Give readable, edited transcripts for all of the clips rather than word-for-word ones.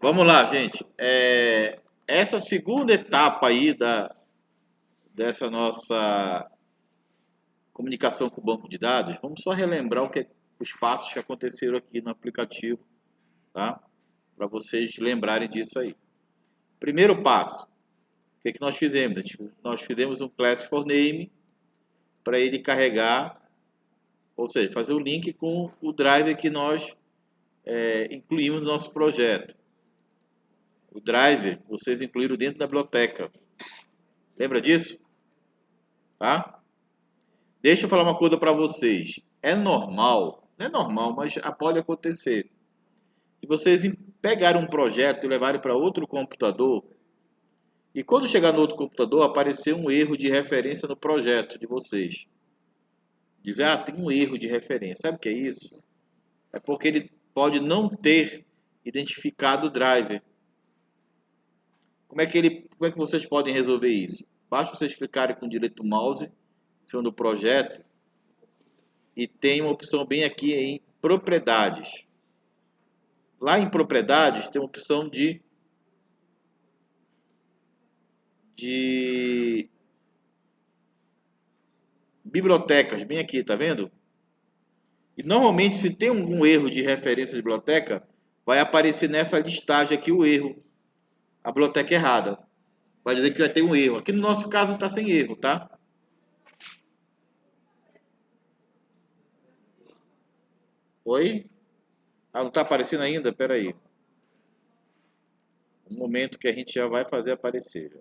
Vamos lá, gente. Essa segunda etapa aí dessa nossa comunicação com o banco de dados, vamos só relembrar os passos que aconteceram aqui no aplicativo, tá? Para vocês lembrarem disso aí. Primeiro passo, o que nós fizemos? Nós fizemos um class for name para ele carregar, ou seja, fazer o link com o driver que nós incluímos no nosso projeto. O driver vocês incluíram dentro da biblioteca. Lembra disso? Tá? Deixa eu falar uma coisa para vocês. É normal, não é normal, mas pode acontecer. Se vocês pegarem um projeto e levarem para outro computador, e quando chegar no outro computador, aparecer um erro de referência no projeto de vocês. Dizer, tem um erro de referência. Sabe o que é isso? É porque ele pode não ter identificado o driver. Como é que vocês podem resolver isso? Basta vocês clicarem com o direito do mouse em cima do projeto e tem uma opção bem aqui em propriedades. Lá em propriedades tem uma opção de bibliotecas, bem aqui, tá vendo? E normalmente se tem algum erro de referência de biblioteca, vai aparecer nessa listagem aqui o erro, a biblioteca errada. Vai dizer que vai ter um erro. Aqui no nosso caso está sem erro, tá? Oi? Não está aparecendo ainda? Espera aí. Um momento que a gente já vai fazer aparecer.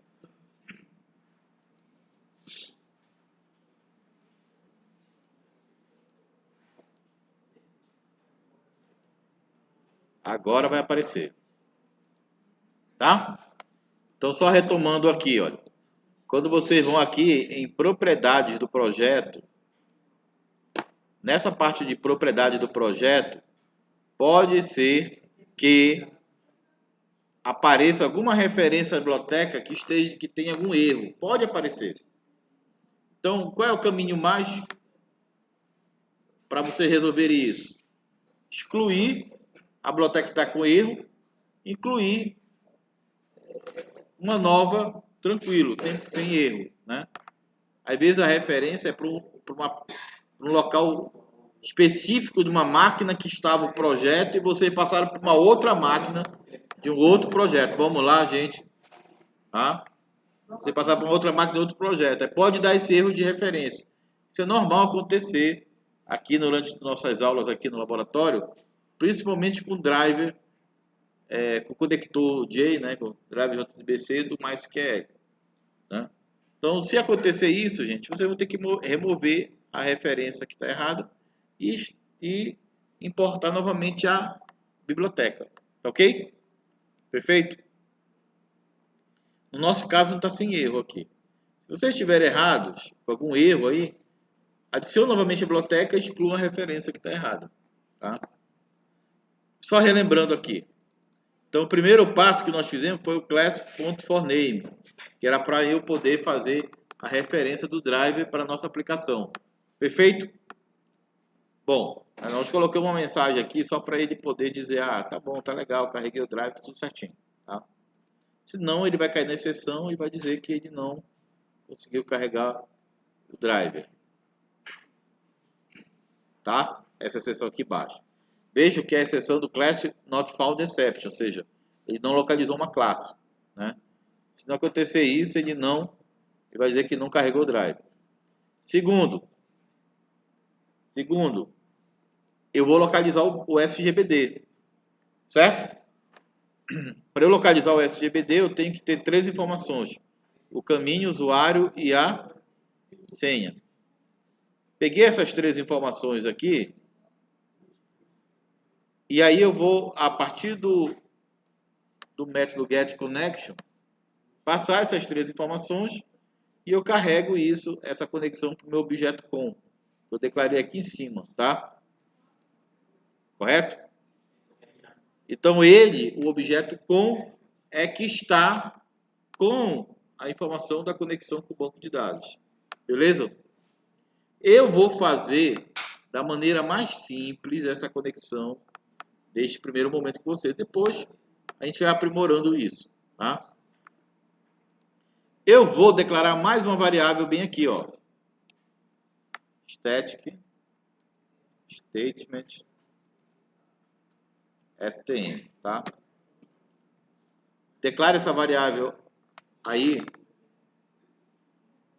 Agora vai aparecer. Tá? Então, só retomando aqui, olha. Quando vocês vão aqui em propriedades do projeto, nessa parte de propriedade do projeto, pode ser que apareça alguma referência à biblioteca que tenha algum erro. Pode aparecer. Então, qual é o caminho mais para você resolver isso? Excluir a biblioteca que está com erro, incluir uma nova, tranquilo, sem erro, né? Às vezes a referência é para um local específico de uma máquina que estava o projeto e vocês passaram para uma outra máquina de um outro projeto. Vamos lá, gente. Tá? Você passar para uma outra máquina de outro projeto. Pode dar esse erro de referência. Isso é normal acontecer aqui durante nossas aulas aqui no laboratório, principalmente com driver, com conector J, né, com driver JDBC do MySQL. Né? Então, se acontecer isso, gente, você vai ter que remover a referência que está errada e importar novamente a biblioteca. Ok? Perfeito? No nosso caso, não está sem erro aqui. Se vocês estiverem errados, com algum erro aí, adicione novamente a biblioteca e exclua a referência que está errada. Tá? Só relembrando aqui. Então, o primeiro passo que nós fizemos foi o class.forName, que era para eu poder fazer a referência do driver para a nossa aplicação. Perfeito? Bom, nós colocamos uma mensagem aqui só para ele poder dizer, tá bom, tá legal, carreguei o driver, tudo certinho. Tá? Senão, ele vai cair na exceção e vai dizer que ele não conseguiu carregar o driver. Tá? Essa exceção aqui embaixo. Veja que é a exceção do class not found exception, ou seja, ele não localizou uma classe. Né? Se não acontecer isso, ele vai dizer que não carregou o driver. Segundo, eu vou localizar o SGBD, certo? Para eu localizar o SGBD, eu tenho que ter 3 informações: o caminho, o usuário e a senha. Peguei essas 3 informações aqui, e aí eu vou, a partir do método getConnection, passar essas 3 informações e eu carrego essa conexão para o meu objeto com. Eu declarei aqui em cima, tá? Correto? Então, o objeto com, é que está com a informação da conexão com o banco de dados. Beleza? Eu vou fazer da maneira mais simples essa conexão neste primeiro momento com você. Depois, a gente vai aprimorando isso, tá? Eu vou declarar mais uma variável bem aqui, ó. Static statement stm, tá? Declare essa variável aí,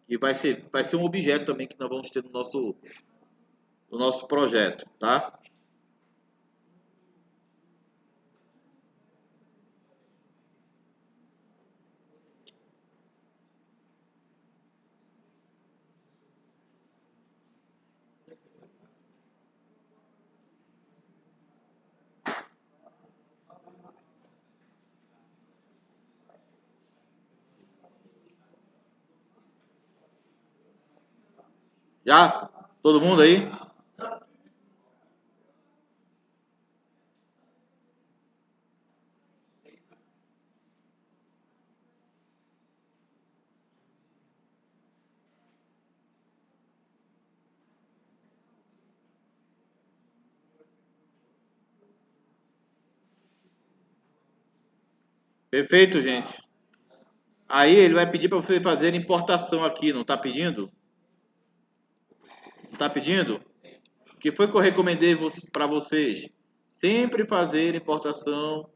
que vai ser um objeto também que nós vamos ter no nosso projeto, tá? Já? Todo mundo aí? Perfeito, gente. Aí ele vai pedir para você fazer importação aqui, não está pedindo? Não está pedindo? O que foi que eu recomendei para vocês? Sempre fazer importação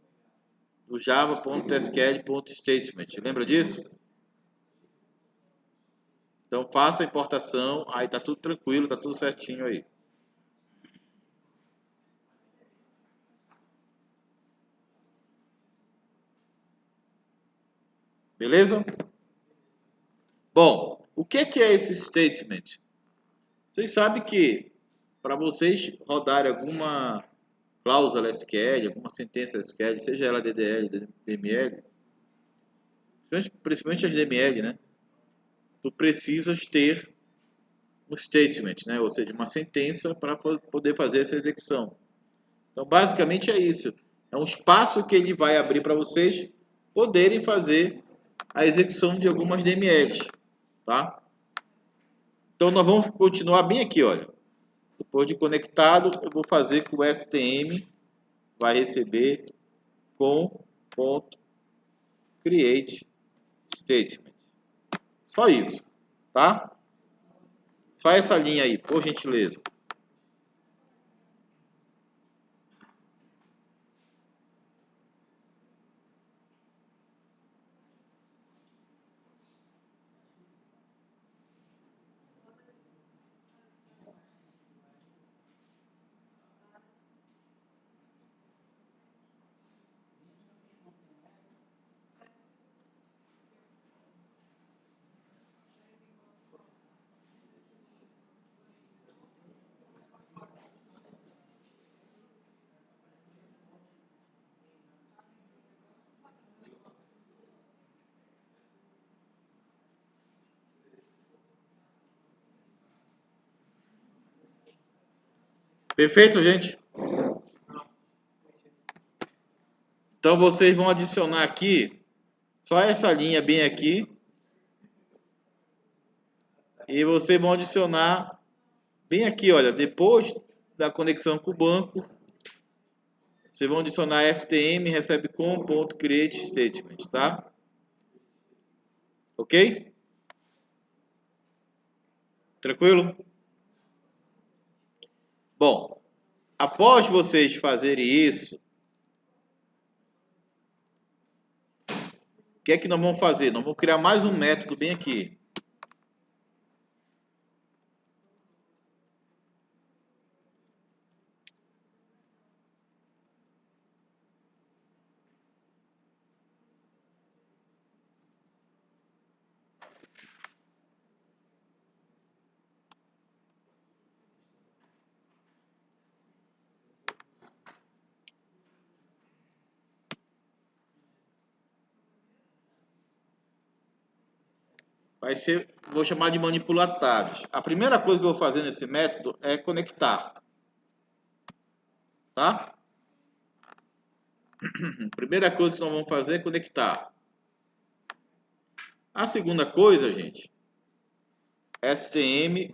do java.sql.statement. Lembra disso? Então faça a importação, aí tá tudo tranquilo, tá tudo certinho aí. Beleza? Bom, o que é esse statement? Vocês sabem que para vocês rodarem alguma cláusula SQL, alguma sentença SQL, seja ela DDL, DML, principalmente as DML, né? Tu precisas ter um statement, né? Ou seja, uma sentença para poder fazer essa execução. Então, basicamente é isso. É um espaço que ele vai abrir para vocês poderem fazer a execução de algumas DMLs, tá? Então, nós vamos continuar bem aqui, olha. Depois de conectado, eu vou fazer que o STM vai receber com ponto create statement. Só isso, tá? Só essa linha aí, por gentileza. Perfeito, gente? Então, vocês vão adicionar aqui só essa linha bem aqui. E vocês vão adicionar bem aqui, olha, depois da conexão com o banco, vocês vão adicionar stm recebe com ponto create statement, tá? Ok? Tranquilo? Bom, após vocês fazerem isso, o que é que nós vamos fazer? Nós vamos criar mais um método bem aqui. Vai ser, vou chamar de manipulatáveis. A primeira coisa que eu vou fazer nesse método é conectar. Tá? A primeira coisa que nós vamos fazer é conectar. A segunda coisa, gente, stm.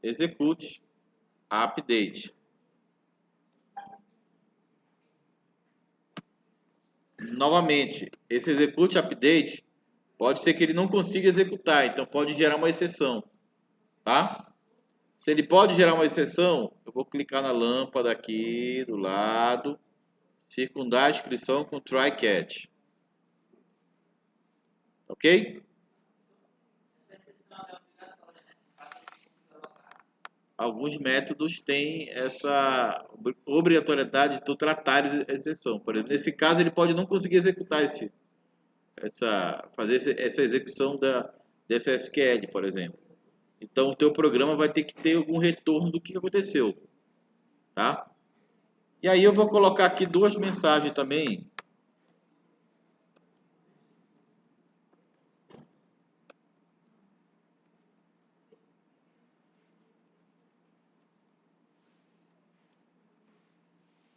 execute update. Novamente, esse execute update pode ser que ele não consiga executar, então pode gerar uma exceção, tá? Se ele pode gerar uma exceção, eu vou clicar na lâmpada aqui do lado, circundar a descrição com try catch. Ok? Alguns métodos têm essa obrigatoriedade de tratar a exceção. Por exemplo, nesse caso, ele pode não conseguir executar fazer essa execução dessa SQL, por exemplo. Então, o teu programa vai ter que ter algum retorno do que aconteceu, tá? E aí eu vou colocar aqui duas mensagens também.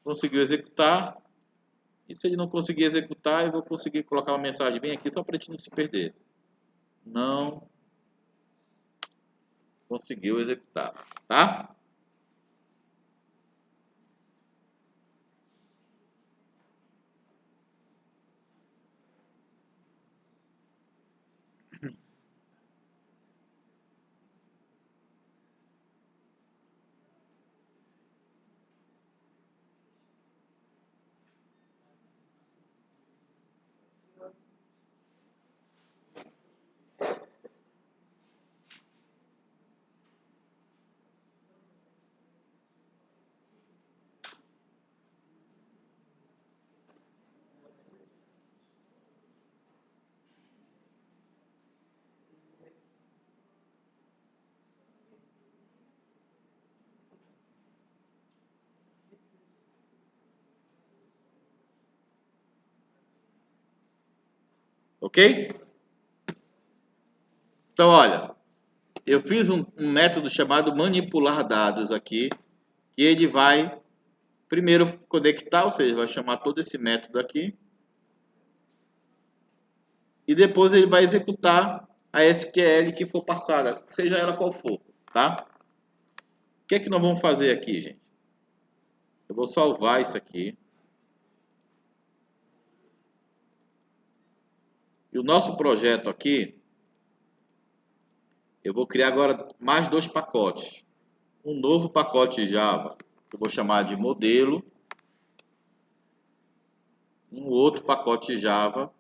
Conseguiu executar. E se ele não conseguir executar, eu vou conseguir colocar uma mensagem bem aqui só para a gente não se perder. Não conseguiu executar, tá? Ok? Então, olha, eu fiz um método chamado manipular dados aqui, que ele vai primeiro conectar, ou seja, vai chamar todo esse método aqui, e depois ele vai executar a SQL que for passada, seja ela qual for, tá? O que é que nós vamos fazer aqui, gente? Eu vou salvar isso aqui. E o nosso projeto aqui, eu vou criar agora mais dois pacotes. Um novo pacote Java, que eu vou chamar de modelo. Um outro pacote Java,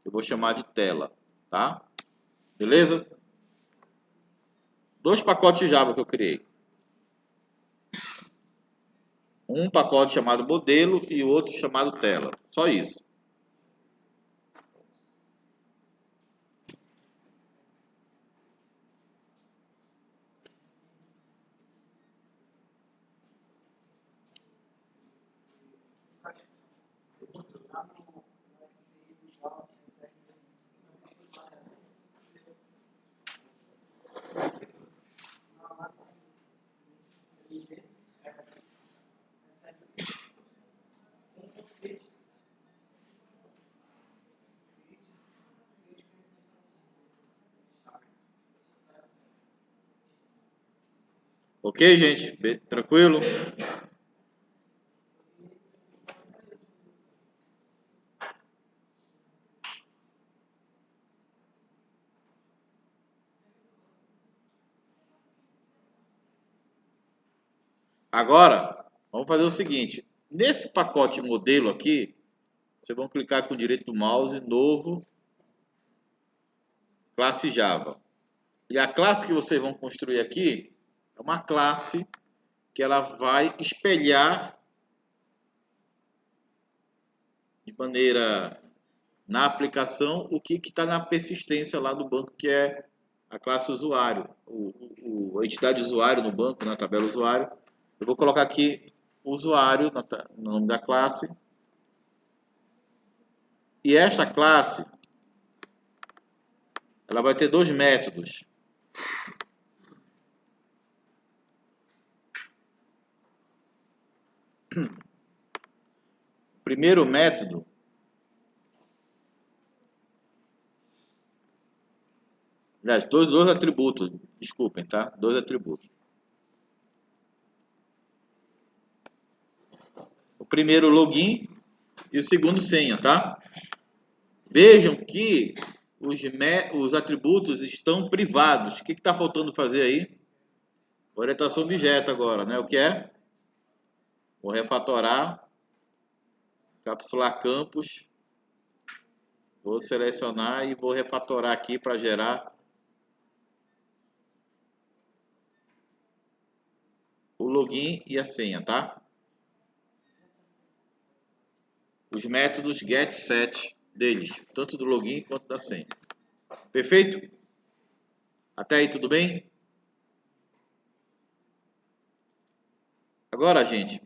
que eu vou chamar de tela, tá? Beleza? Dois pacotes Java que eu criei. Um pacote chamado modelo e o outro chamado tela. Só isso. Ok, gente? Tranquilo? Agora, vamos fazer o seguinte. Nesse pacote modelo aqui, vocês vão clicar com o direito do mouse, novo, classe Java. E a classe que vocês vão construir aqui é uma classe que ela vai espelhar de maneira na aplicação o que está na persistência lá do banco, que é a classe usuário, a entidade usuário no banco, na tabela usuário. Eu vou colocar aqui usuário no nome da classe. E esta classe, ela vai ter dois métodos. O primeiro método Dois atributos, desculpem, tá? Dois atributos. O primeiro login e o segundo senha, tá? Vejam que os atributos estão privados. O que está faltando fazer aí? Orientação objeto agora, né? O que é? Vou refatorar, capsular campos, vou selecionar e vou refatorar aqui para gerar o login e a senha, tá? Os métodos get, set deles, tanto do login quanto da senha. Perfeito? Até aí tudo bem? Agora, gente,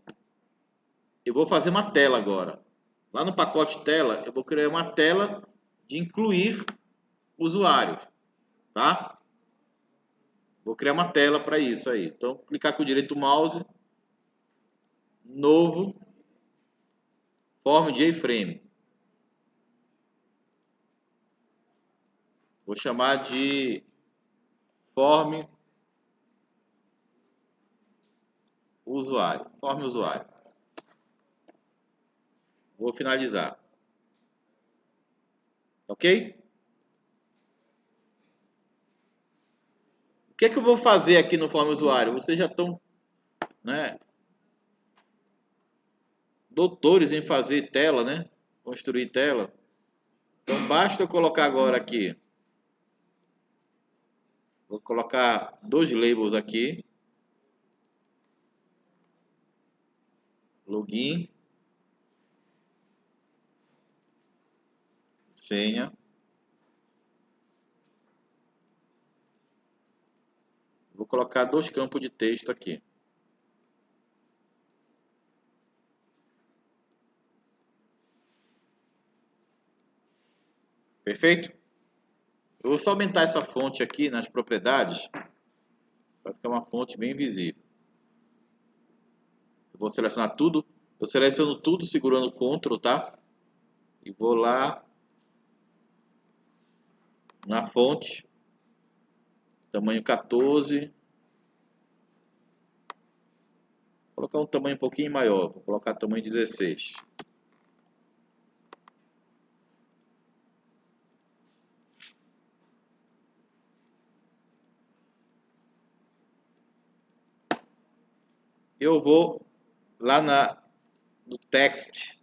eu vou fazer uma tela agora. Lá no pacote tela, eu vou criar uma tela de incluir usuários, tá? Vou criar uma tela para isso aí. Então, clicar com o direito mouse, novo, form JFrame. Vou chamar de form usuário. Form usuário. Vou finalizar. Ok? O que é que eu vou fazer aqui no form usuário? Vocês já estão, né, doutores em fazer tela, né? Construir tela. Então basta eu colocar agora aqui. Vou colocar dois labels aqui. Login. Senha. Vou colocar dois campos de texto aqui. Perfeito? Eu vou só aumentar essa fonte aqui nas propriedades para ficar uma fonte bem visível. Eu vou selecionar tudo. Eu seleciono tudo segurando Ctrl, tá? E vou lá na fonte, tamanho 14. Vou colocar um tamanho um pouquinho maior. Vou colocar tamanho 16. Eu vou lá no text,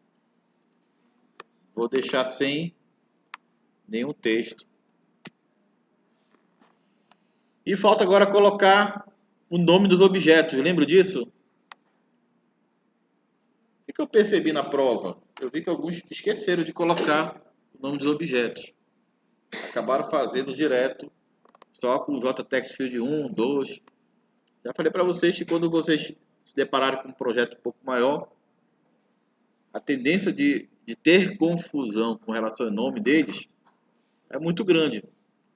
vou deixar sem nenhum texto. E falta agora colocar o nome dos objetos. Lembra disso? O que eu percebi na prova? Eu vi que alguns esqueceram de colocar o nome dos objetos. Acabaram fazendo direto, só com o JTextField 1, 2. Já falei para vocês que quando vocês se depararem com um projeto um pouco maior, a tendência de ter confusão com relação ao nome deles é muito grande.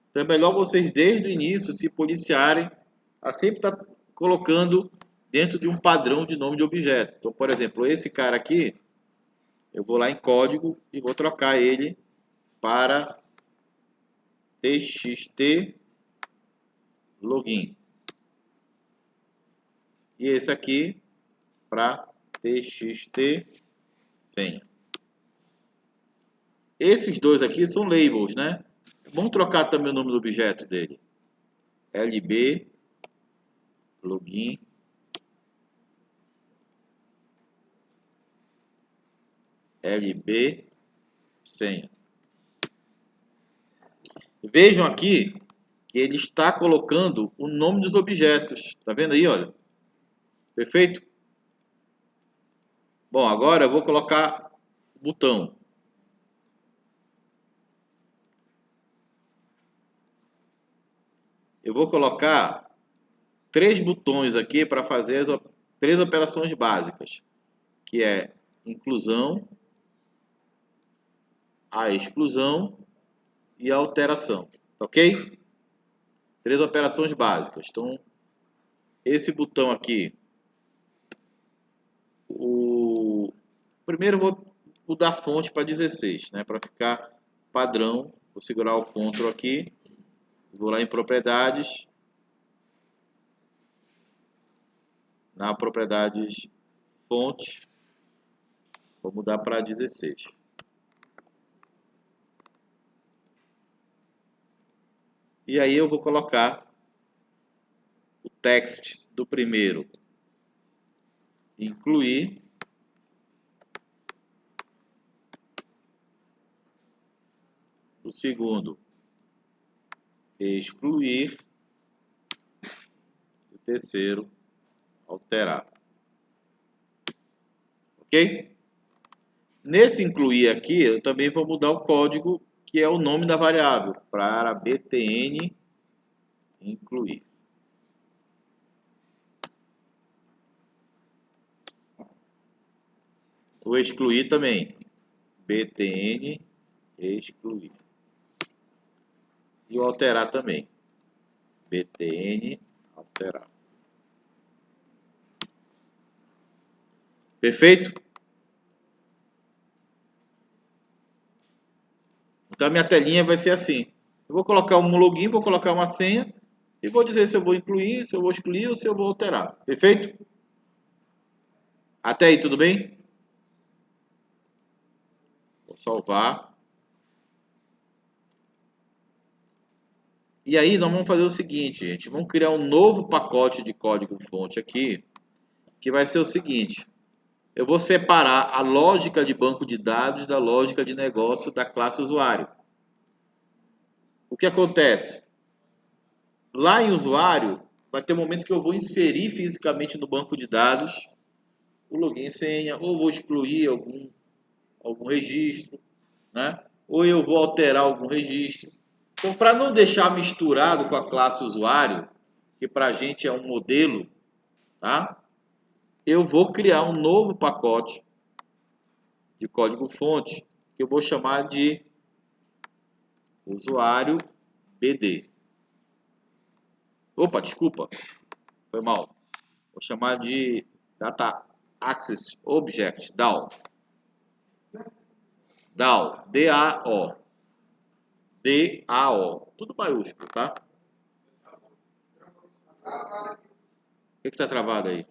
Então é melhor vocês desde o início se policiarem a sempre estar colocando dentro de um padrão de nome de objeto. Então, por exemplo, esse cara aqui, eu vou lá em código e vou trocar ele para txt login. E esse aqui para txt senha. Esses dois aqui são labels, né? Vamos trocar também o nome do objeto dele. lb login lb senha. Vejam aqui que ele está colocando o nome dos objetos. Tá vendo aí, olha? Perfeito? Bom, agora eu vou colocar o botão. Eu vou colocar 3 botões aqui para fazer as 3 operações básicas, que é inclusão, a exclusão e a alteração, ok? 3 operações básicas. Então, esse botão aqui, primeiro eu vou mudar a fonte para 16, né? Para ficar padrão. Vou segurar o Ctrl aqui, Vou lá em propriedades. Na propriedades fonte, vou mudar para 16. E aí eu vou colocar o text do primeiro, incluir. O segundo, excluir. O terceiro, alterar. Ok? Nesse incluir aqui, eu também vou mudar o código, que é o nome da variável, para btn incluir. O excluir também, btn excluir. E o alterar também, btn alterar. Perfeito? Então a minha telinha vai ser assim. Eu vou colocar um login, vou colocar uma senha e vou dizer se eu vou incluir, se eu vou excluir ou se eu vou alterar. Perfeito? Até aí, tudo bem? Vou salvar. E aí nós vamos fazer o seguinte, gente. Vamos criar um novo pacote de código fonte aqui, que vai ser o seguinte. Eu vou separar a lógica de banco de dados da lógica de negócio da classe usuário. O que acontece? Lá em usuário, vai ter um momento que eu vou inserir fisicamente no banco de dados o login e senha, ou vou excluir algum registro, né? Ou eu vou alterar algum registro. Então, para não deixar misturado com a classe usuário, que para a gente é um modelo, tá? Eu vou criar um novo pacote de código-fonte que eu vou chamar de usuário BD. Opa, desculpa, foi mal. Vou chamar de Data Access Object, DAO. DAO, D-A-O. D-A-O. Tudo maiúsculo, tá? O que está travado aí?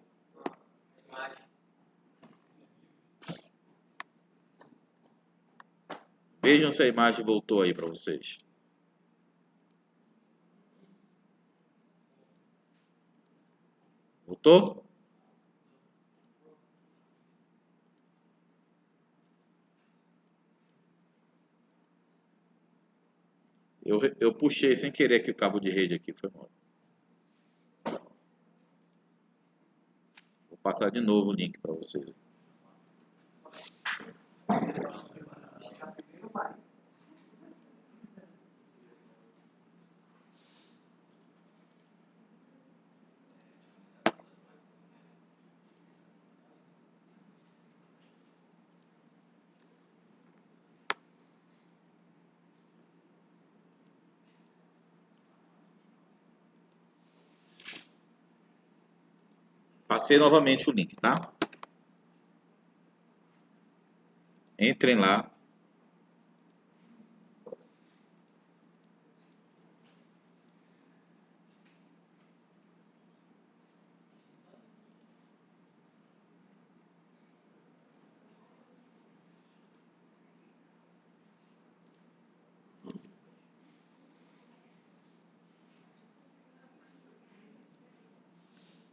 Vejam se a imagem voltou aí para vocês. Voltou? Eu puxei sem querer aqui o cabo de rede aqui, foi mal. Vou passar de novo o link para vocês. Passei novamente o link, tá? Entrem lá.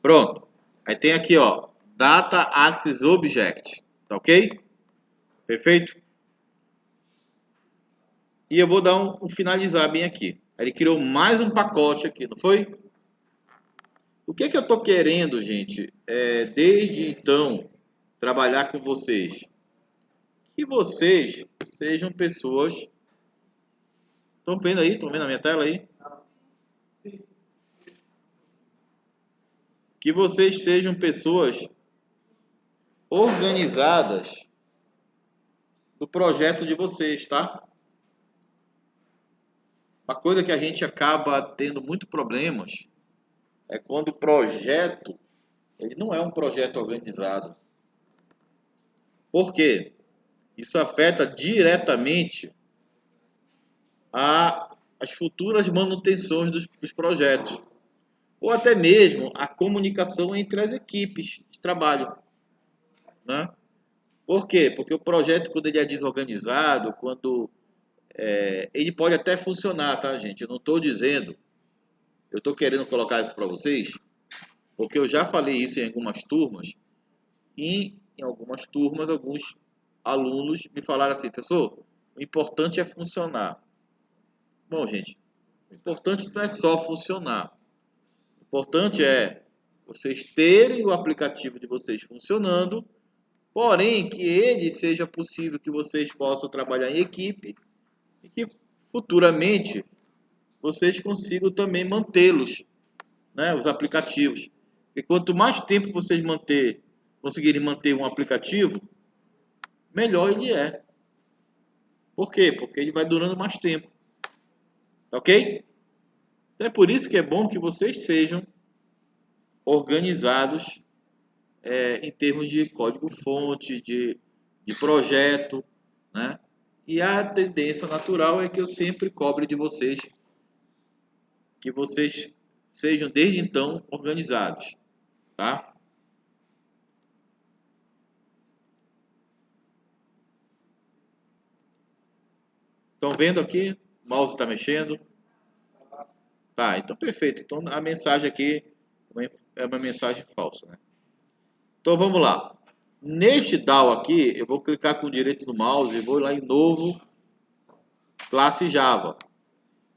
Pronto. Aí tem aqui, ó, Data Access Object, tá ok? Perfeito? E eu vou dar um finalizar bem aqui. Aí ele criou mais um pacote aqui, não foi? O que eu estou querendo, gente, desde então, trabalhar com vocês? Que vocês sejam pessoas... Estão vendo aí? Estão vendo a minha tela aí? Que vocês sejam pessoas organizadas do projeto de vocês, tá? Uma coisa que a gente acaba tendo muito problemas é quando o projeto, ele não é um projeto organizado. Por quê? Isso afeta diretamente as futuras manutenções dos projetos, ou até mesmo a comunicação entre as equipes de trabalho, né? Por quê? Porque o projeto, quando ele é desorganizado, ele pode até funcionar, tá, gente? Eu não estou dizendo, eu estou querendo colocar isso para vocês, porque eu já falei isso em algumas turmas, e em algumas turmas, alguns alunos me falaram assim, professor, o importante é funcionar. Bom, gente, o importante não é só funcionar. O importante é vocês terem o aplicativo de vocês funcionando, porém que ele seja possível que vocês possam trabalhar em equipe e que futuramente vocês consigam também mantê-los, né, os aplicativos. E quanto mais tempo vocês conseguirem manter um aplicativo, melhor ele é. Por quê? Porque ele vai durando mais tempo. Ok? Então é por isso que é bom que vocês sejam organizados em termos de código-fonte, de projeto, né? E a tendência natural é que eu sempre cobre de vocês que vocês sejam desde então organizados, tá? Estão vendo aqui? O mouse está mexendo? Tá, então perfeito. Então a mensagem aqui é uma mensagem falsa, né? Então vamos lá. Neste DAO aqui, eu vou clicar com o direito do mouse e vou lá em novo, classe Java.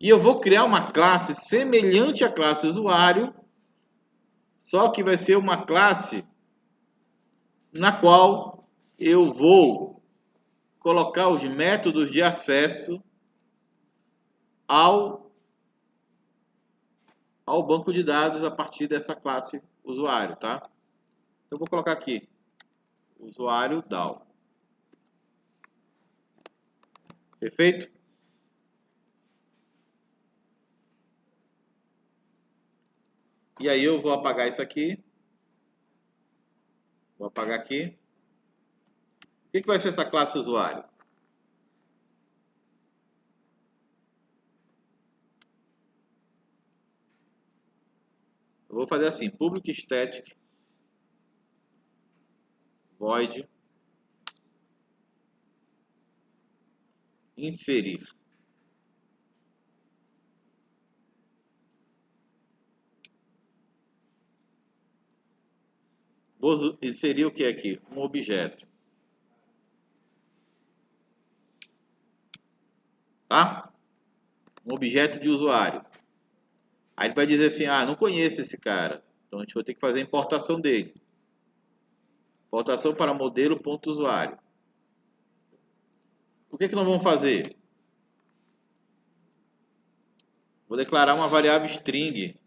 E eu vou criar uma classe semelhante à classe usuário, só que vai ser uma classe na qual eu vou colocar os métodos de acesso ao banco de dados a partir dessa classe usuário, tá? Então eu vou colocar aqui, usuário DAO. Perfeito? E aí eu vou apagar isso aqui. Vou apagar aqui. O que vai ser essa classe usuário? Eu vou fazer assim, public static void inserir. Vou inserir o que aqui? Um objeto. Tá? Um objeto de usuário. Aí ele vai dizer assim, ah, não conheço esse cara. Então a gente vai ter que fazer a importação dele. Importação para modelo.usuário. O que nós vamos fazer? Vou declarar uma variável string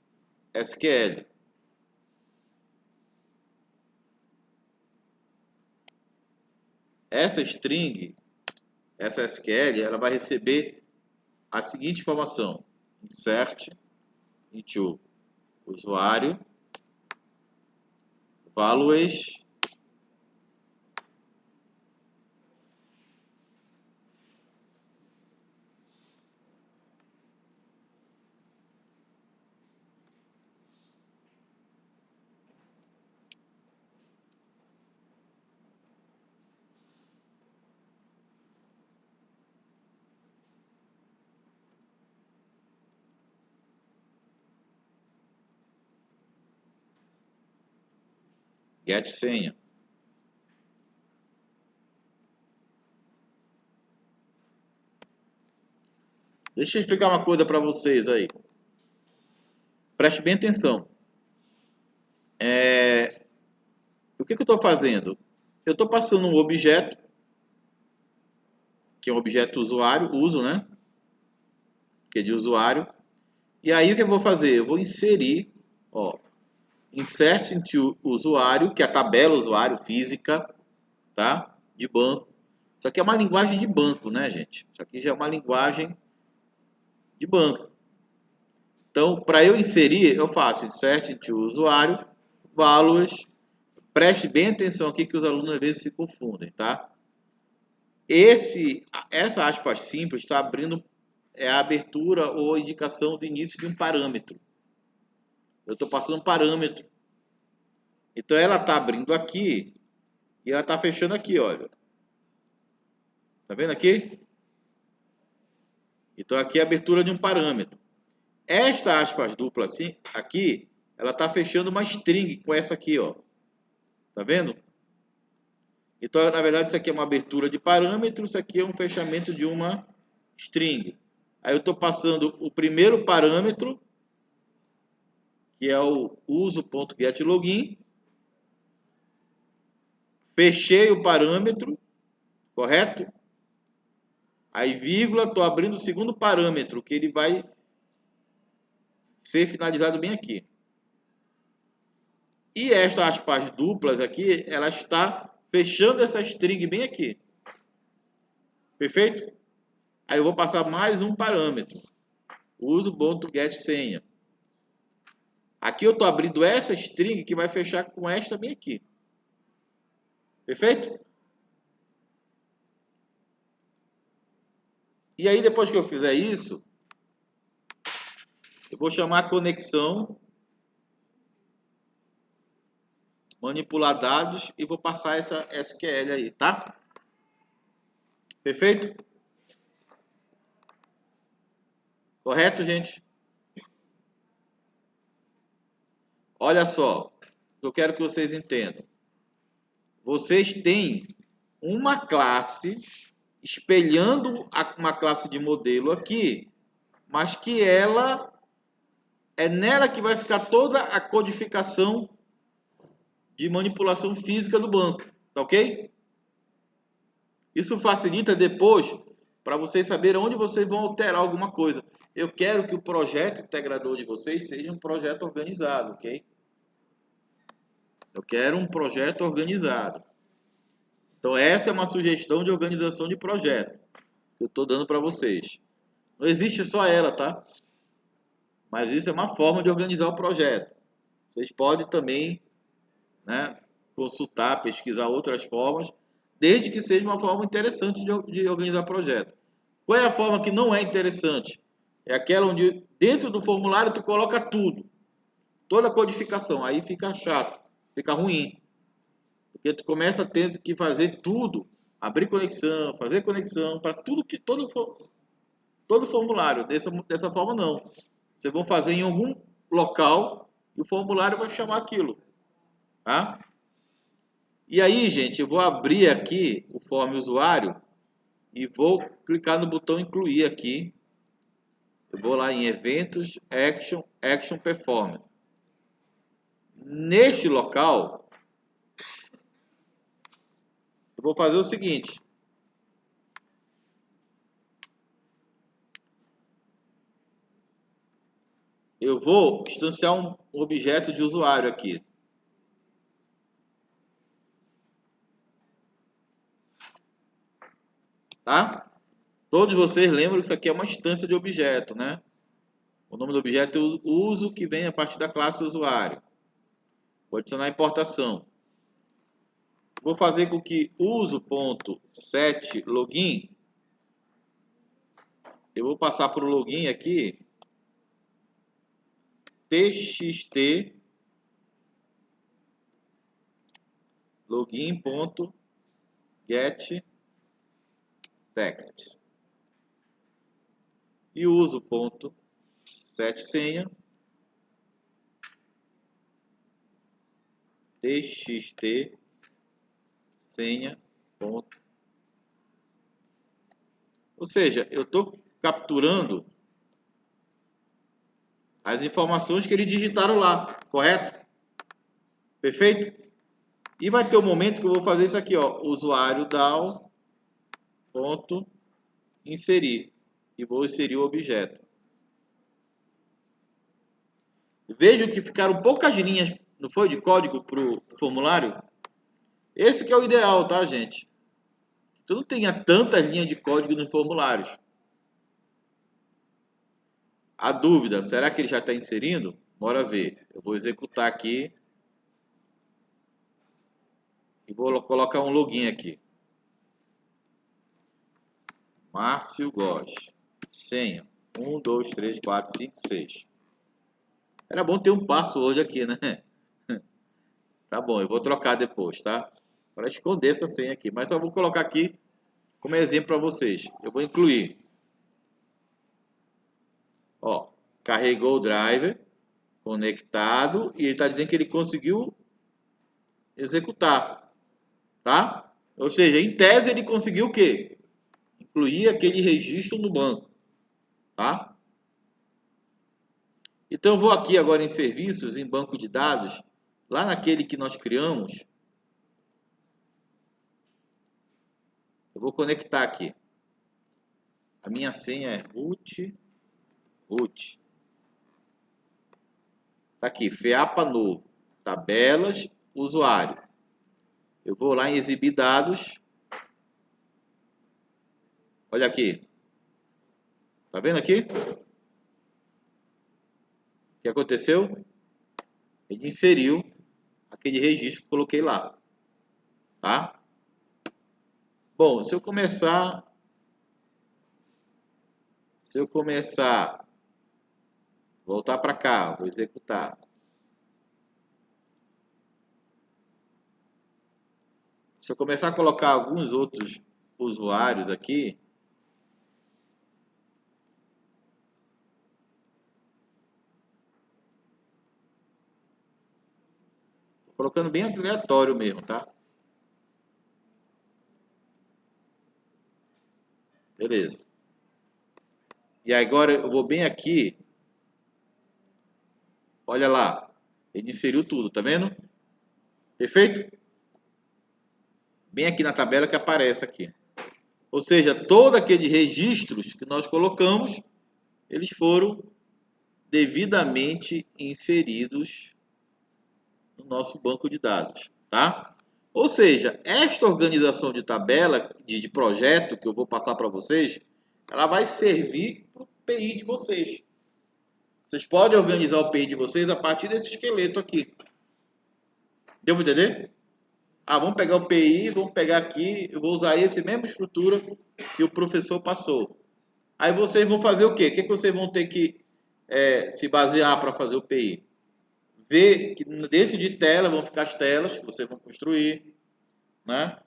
SQL. Essa string, essa SQL, ela vai receber a seguinte informação. Insert into usuário values get senha. Deixa eu explicar uma coisa para vocês aí. Preste bem atenção. O que eu estou fazendo? Eu estou passando um objeto, que é um objeto usuário, uso, né? Que é de usuário. E aí o que eu vou fazer? Eu vou inserir, ó, insert into usuário, que é a tabela usuário física, tá? De banco. Isso aqui é uma linguagem de banco, né, gente? Isso aqui já é uma linguagem de banco. Então, para eu inserir, eu faço insert into usuário, values. Preste bem atenção aqui que os alunos às vezes se confundem, tá? Essa aspas simples está abrindo é a abertura ou indicação do início de um parâmetro. Eu estou passando um parâmetro. Então ela está abrindo aqui e ela está fechando aqui, olha. Tá vendo aqui? Então aqui é a abertura de um parâmetro. Esta aspas dupla assim, aqui, ela está fechando uma string com essa aqui, ó. Tá vendo? Então, na verdade, isso aqui é uma abertura de parâmetro, isso aqui é um fechamento de uma string. Aí eu estou passando o primeiro parâmetro, que é o uso.getLogin. Fechei o parâmetro, correto? Aí, vírgula, estou abrindo o segundo parâmetro, que ele vai ser finalizado bem aqui. E esta aspas duplas aqui, ela está fechando essa string bem aqui. Perfeito? Aí eu vou passar mais um parâmetro. Uso.getSenha. Aqui eu estou abrindo essa string que vai fechar com esta bem aqui. Perfeito? E aí, depois que eu fizer isso, eu vou chamar a conexão, manipular dados e vou passar essa SQL aí, tá? Perfeito? Correto, gente? Olha só, eu quero que vocês entendam. Vocês têm uma classe espelhando uma classe de modelo aqui, mas que ela é nela que vai ficar toda a codificação de manipulação física do banco, tá ok? Isso facilita depois para vocês saberem onde vocês vão alterar alguma coisa. Eu quero que o projeto integrador de vocês seja um projeto organizado, ok? Eu quero um projeto organizado. Então essa é uma sugestão de organização de projeto que eu estou dando para vocês. Não existe só ela, tá? Mas isso é uma forma de organizar o projeto. Vocês podem também, né, consultar, pesquisar outras formas, desde que seja uma forma interessante de organizar projeto. Qual é a forma que não é interessante? É aquela onde dentro do formulário tu coloca tudo, toda a codificação, aí fica chato, fica ruim. Porque tu começa tendo que fazer tudo, abrir conexão, fazer conexão para tudo que todo formulário. Dessa forma não. Vocês vão fazer em algum local e o formulário vai chamar aquilo, tá? E aí, gente, eu vou abrir aqui o form usuário e vou clicar no botão incluir aqui. Eu vou lá em eventos, action performance. Neste local, eu vou fazer o seguinte. Eu vou instanciar um objeto de usuário aqui. Tá? Todos vocês lembram que isso aqui é uma instância de objeto, né? O nome do objeto é o uso que vem a partir da classe usuário. Vou adicionar a importação. Vou fazer com que uso.setLogin, eu vou passar para o login aqui, txt login.getText. E uso.setSenha, txt senha. Ou seja, eu estou capturando as informações que eles digitaram lá, correto? Perfeito? E vai ter um momento que eu vou fazer isso aqui, ó, usuário DAO ponto inserir e vou inserir o objeto. Vejo que ficaram poucas linhas, não foi, de código para o formulário? Esse que é o ideal, tá, gente? Tu não tenha tantas linhas de código nos formulários. A dúvida, será que ele já está inserindo? Bora ver. Eu vou executar aqui. E vou colocar um login aqui. Márcio Góes. senha. 1, 2, 3, 4, 5, 6. Era bom ter um passo hoje aqui, né? Tá bom, eu vou trocar depois, tá? Para esconder essa senha aqui. Mas eu vou colocar aqui como exemplo para vocês. Eu vou incluir. Ó, carregou o driver, conectado, e ele está dizendo que ele conseguiu executar, tá? Ou seja, em tese ele conseguiu o quê? Incluir aquele registro no banco, tá? Então eu vou aqui agora em serviços, em banco de dados, lá naquele que nós criamos. Eu vou conectar aqui. A minha senha é root. Tá aqui, FEAPA novo, tabelas, usuário. Eu vou lá em exibir dados. Olha aqui. Tá vendo aqui? O que aconteceu? Ele inseriu aquele registro que eu coloquei lá. Tá? Bom, se eu começar voltar para cá, vou executar. Se eu começar a colocar alguns outros usuários aqui, tô colocando bem aleatório mesmo, tá? Beleza. E agora eu vou bem aqui. Olha lá. Ele inseriu tudo, tá vendo? Perfeito? Bem aqui na tabela que aparece aqui. Ou seja, todos aqueles registros que nós colocamos, eles foram devidamente inseridos no nosso banco de dados, tá? Ou seja, esta organização de tabela, de projeto que eu vou passar para vocês, ela vai servir para o PI de vocês. Vocês podem organizar o PI de vocês a partir desse esqueleto aqui. Deu para entender? Ah, vamos pegar o PI, vamos pegar aqui, eu vou usar essa mesma estrutura que o professor passou. Aí vocês vão fazer o quê? O que vocês vão ter que se basear para fazer o PI? Ver que dentro de tela vão ficar as telas que vocês vão construir, né?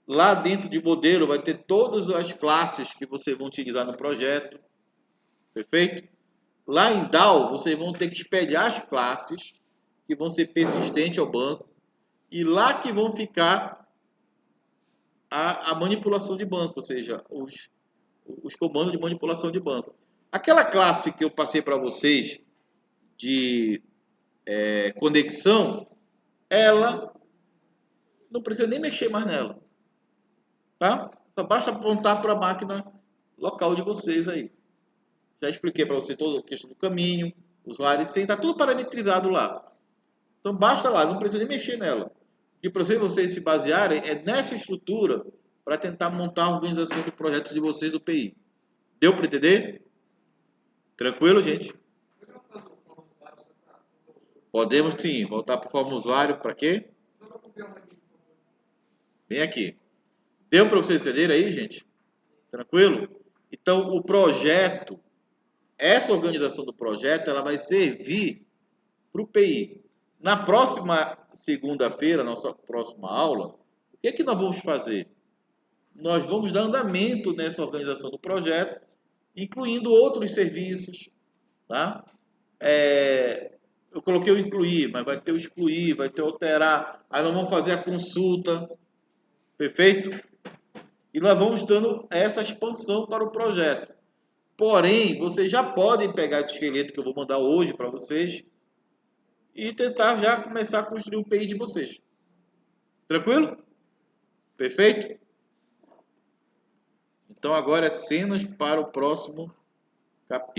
Lá dentro de modelo vai ter todas as classes que vocês vão utilizar no projeto, perfeito? Lá em DAO vocês vão ter que espelhar as classes que vão ser persistentes ao banco e lá que vão ficar a manipulação de banco, ou seja, os comandos de manipulação de banco. Aquela classe que eu passei para vocês de conexão, ela não precisa nem mexer mais nela, tá? Só basta apontar para a máquina local de vocês aí. Já expliquei para você toda a questão do caminho, usuário e senha, está tudo parametrizado lá. Então basta lá, não precisa nem mexer nela. O que precisa vocês se basearem é nessa estrutura para tentar montar a organização do projeto de vocês do PI. Deu para entender? Tranquilo, gente? Podemos sim, voltar para o forma usuário, para quê? Vem aqui. Deu para vocês entenderem aí, gente? Tranquilo? Então, o projeto, essa organização do projeto, ela vai servir para o PI. Na próxima segunda-feira, nossa próxima aula, o que é que nós vamos fazer? Nós vamos dar andamento nessa organização do projeto, incluindo outros serviços, tá? Eu coloquei o incluir, mas vai ter o excluir, vai ter o alterar. Aí nós vamos fazer a consulta, perfeito? E nós vamos dando essa expansão para o projeto. Porém, vocês já podem pegar esse esqueleto que eu vou mandar hoje para vocês e tentar já começar a construir o PI de vocês. Tranquilo? Perfeito? Então agora é cenas para o próximo capítulo.